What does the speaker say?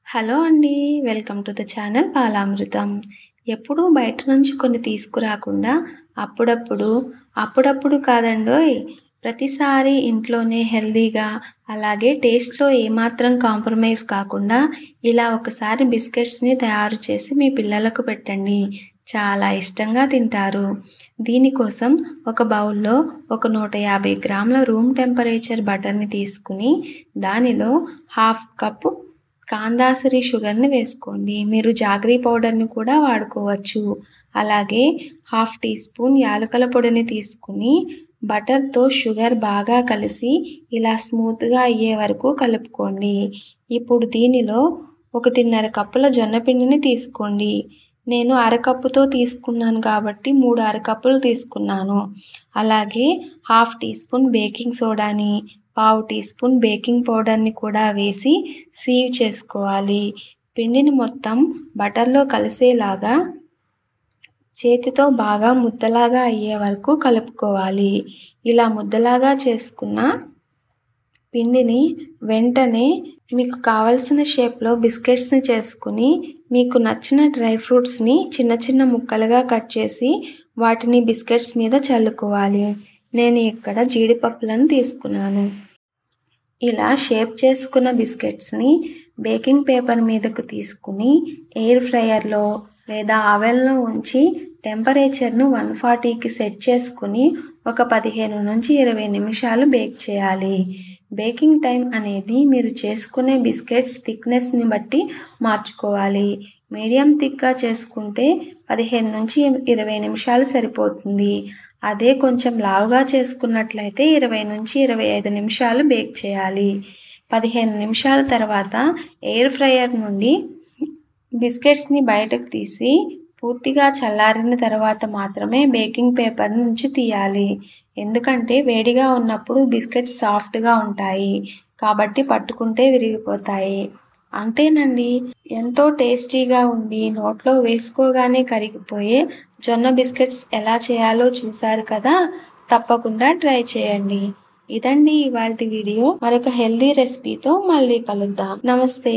Hello అండి. Welcome to the channel Balamrutham. ఎప్పుడూ బయట నుంచి కొన్ని తీసుకురాకుండా అప్పుడప్పుడు కాదండోయ్! ప్రతిసారి ఇంట్లోనే హెల్తీగా అలాగే టేస్ట్‌లో ఏమాత్రం కాంప్రమైజ్ కాకుండా ఇలా ఒకసారి బిస్కెట్స్‌ని తయారు చేసి మీ పిల్లలకు పెట్టండి. చాలా ఇష్టంగా తింటారు. దీనికోసం ఒక బౌల్‌లో ఒక 150 గ్రాముల రూమ్ టెంపరేచర్ బటర్‌ని తీసుకుని దానిలో హాఫ్ కప్పు కాందాసరి షుగర్‌ని వేసుకోండి. మీరు జాగరీ పౌడర్‌ని కూడా వాడుకోవచ్చు. అలాగే హాఫ్ టీ స్పూన్ యాలకుల పొడిని తీసుకుని బటర్‌తో షుగర్ బాగా కలిసి ఇలా స్మూత్‌గా అయ్యే వరకు కలుపుకోండి. ఇప్పుడు దీనిలో 1.5 కప్పుల జొన్న పిండిని తీసుకోండి. నేను అరకప్పుతో తీసుకున్నాను కాబట్టి 3 అరకప్పులు తీసుకున్నాను. అలాగే హాఫ్ టీ స్పూన్ బేకింగ్ సోడాని, పావు టీ స్పూన్ బేకింగ్ పౌడర్‌ని కూడా వేసి సీవ్ చేసుకోవాలి. పిండిని మొత్తం బటర్‌లో కలిసేలాగా చేతితో బాగా ముద్దలాగా అయ్యే వరకు కలుపుకోవాలి. ఇలా ముద్దలాగా చేసుకున్న పిండిని వెంటనే మీకు కావలసిన షేప్‌లో బిస్కెట్స్‌ని చేసుకుని మీకు నచ్చిన డ్రై ఫ్రూట్స్‌ని చిన్న ముక్కలుగా కట్ చేసి వాటిని బిస్కెట్స్ మీద చల్లుకోవాలి. నేను ఇక్కడ జీడిపప్పులను తీసుకున్నాను. ఇలా షేప్ చేసుకున్న బిస్కెట్స్‌ని బేకింగ్ పేపర్ మీదకు తీసుకుని ఎయిర్ ఫ్రైయర్‌లో లేదా అవెన్‌లో ఉంచి టెంపరేచర్‌ను 140కి సెట్ చేసుకుని ఒక 15-20 నిమిషాలు బేక్ చేయాలి. బేకింగ్ టైం అనేది మీరు చేసుకునే బిస్కెట్స్ థిక్నెస్‌ని బట్టి మార్చుకోవాలి. మీడియం థిక్‌గా చేసుకుంటే 15-20 నిమిషాలు సరిపోతుంది. అదే కొంచెం లావుగా చేసుకున్నట్లయితే 20-25 నిమిషాలు బేక్ చేయాలి. 15 నిమిషాల తర్వాత ఎయిర్ ఫ్రైయర్ నుండి బిస్కెట్స్‌ని బయటకు తీసి పూర్తిగా చల్లారిన తర్వాత మాత్రమే బేకింగ్ పేపర్ నుంచి తీయాలి. ఎందుకంటే వేడిగా ఉన్నప్పుడు బిస్కెట్స్ సాఫ్ట్‌గా ఉంటాయి. కాబట్టి పట్టుకుంటే విరిగిపోతాయి. అంతేనండి. ఎంతో టేస్టీగా ఉండి నోట్లో వేసుకోగానే కరిగిపోయే జొన్న బిస్కెట్స్ ఎలా చేయాలో చూశారు కదా! తప్పకుండా ట్రై చేయండి. ఇదండి ఇవాల్టి వీడియో. మరొక హెల్తీ రెసిపీతో మళ్ళీ కలుద్దాం. నమస్తే.